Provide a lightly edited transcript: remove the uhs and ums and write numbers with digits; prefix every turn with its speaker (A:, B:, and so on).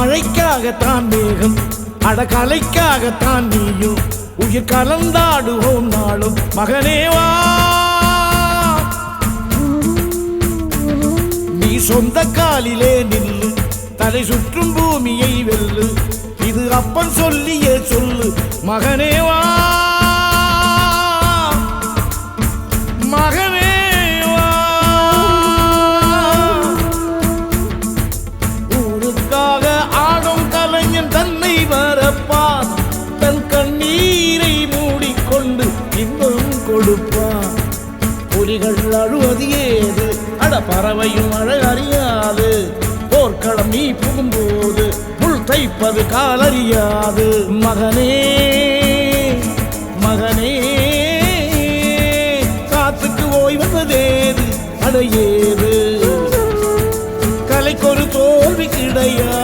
A: மழைக்காகத்தான் மேகம் அடகலைக்காகத்தான் நீயும் உயிர் கலந்தாடுவோம் நாளும் மகனேவா நீ சொந்த காலிலே நில்லு தலை சுற்றும் பூமியை வெல்லு இது அப்பன் சொல்லியே சொல்லு மகனேவா மகனேவா ஊருக்காக ஆடும் கலைஞன் தன்னை வரப்பான் தன் கண்ணீரை மூடிக்கொண்டு இன்பம் கொடுப்பான் புலிகள் அழுவது ஏது அட பறவையும் அழகறியாது போர்க்களம் நீ புகும்போது முள் தைப்பது காலறியாது மகனே மகனே காத்துக்கு ஓய்வதேது அடையேது கலைக்கொரு தோல்வி கிடையாது